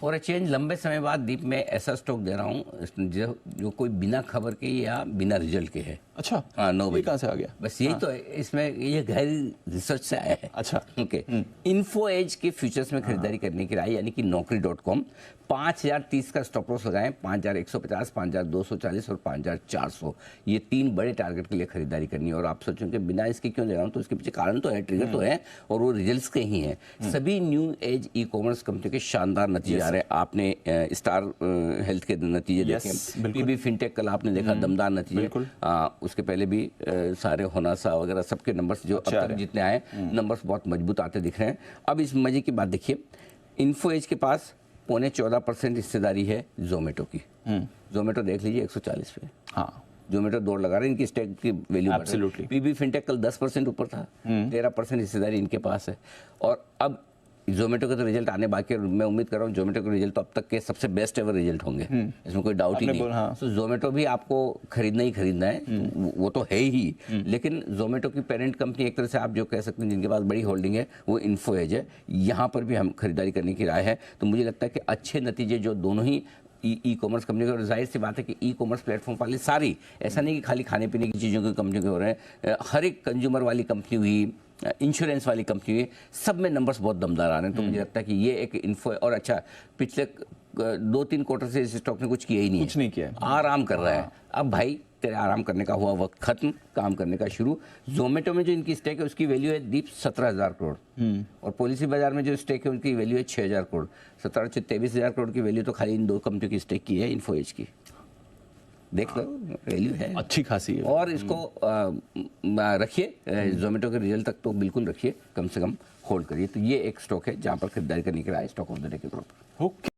For a change लंबे समय बाद दीप में ऐसा स्टॉक दे रहा हूँ जो कोई बिना खबर के या बिना रिजल्ट के है। अच्छा, हाँ, 9 ये बजे कहाँ से आ गया? बस यही तो है, इसमें ये गहरी रिसर्च से आया है। अच्छा, ओके। इन्फो एज के फ्यूचर्स में खरीदारी करने की राय, यानी कि Naukri.com 5030 का स्टॉप लॉस लगाएं, 5150, 5240 और 5400, ये 3 बड़े टारगेट के लिए खरीदारी करनी है। और आप सोचेंगे बिना इसके क्यों ले रहा हूँ, तो इसके पीछे कारण तो है, ट्रिगर तो है, और वो रिजल्ट्स के ही हैं। सभी new age e commerce company के शानदार नतीजे आ रहे हैं। आपने स्टार हेल्थ के नतीजे देखे, पीबी फिनटेक कल आपने देखा, दमदार नतीजे। उसके पहले भी सारे होनासा वगैरह सबके नंबर्स जो अब तक जितने आए, नंबर्स बहुत मजबूत आते दिख रहे हैं। अब इस मजे की बात देखिए, इन्फो एज के पास 14.25% हिस्सेदारी है जोमेटो की। जोमेटो देख लीजिए 140 पे। हाँ, जोमेटो दौड़ लगा रहे हैं, इनकी स्टेक की वैल्यू एब्सोल्युटली। पीबी फिनटेक कल 10% ऊपर था, 13% हिस्सेदारी इनके पास है। और अब जोमेटो के तो रिजल्ट आने बाकी है, मैं उम्मीद कर रहा हूँ जोमेटो के रिजल्ट तो अब तक के सबसे बेस्ट एवर रिजल्ट होंगे, इसमें कोई डाउट ही नहीं। हाँ। तो जोमेटो भी आपको खरीदना ही खरीदना है, वो तो है ही, लेकिन जोमेटो की पेरेंट कंपनी एक तरह से आप जो कह सकते हैं जिनके पास बड़ी होल्डिंग है, वो इन्फो एज है। यहाँ पर भी हम खरीदारी करने की राय है। तो मुझे लगता है कि अच्छे नतीजे जो दोनों ही ई कॉमर्स कंपनी का, जाहिर सी बात है कि ई कॉमर्स प्लेटफॉर्म वाली सारी, ऐसा नहीं कि खाली खाने पीने की चीज़ों की कंपनी के हो रहे हैं, हर एक कंज्यूमर वाली कंपनी हुई, इंश्योरेंस वाली कंपनी हुई, सब में नंबर्स बहुत दमदार आ रहे हैं। तो मुझे लगता है कि ये एक इन्फो, और अच्छा पिछले 2-3 क्वार्टर से इस स्टॉक ने कुछ किया ही नहीं है, कुछ नहीं किया है, आराम कर रहा है। अब भाई तेरे आराम करने का हुआ वक्त खत्म, काम करने का शुरू। जोमेटो में जो इनकी स्टेक है उसकी वैल्यू है दीप 17,000 करोड़, और पॉलिसी बाजार में जो स्टेक है उनकी वैल्यू है 6,000 करोड़। 17-23,000 करोड़ की वैल्यू तो खाली इन 2 कंपनियों की स्टेक की है, इन्फो एज की। देख लो, वैल्यू है अच्छी खासी है। और इसको रखिए, जोमेटो के रिजल्ट तक तो बिल्कुल रखिए, कम से कम होल्ड करिए। तो ये एक स्टॉक है जहाँ पर खरीदारी करने की राय स्टॉक ऑफ द डे के तौर पर। ओके।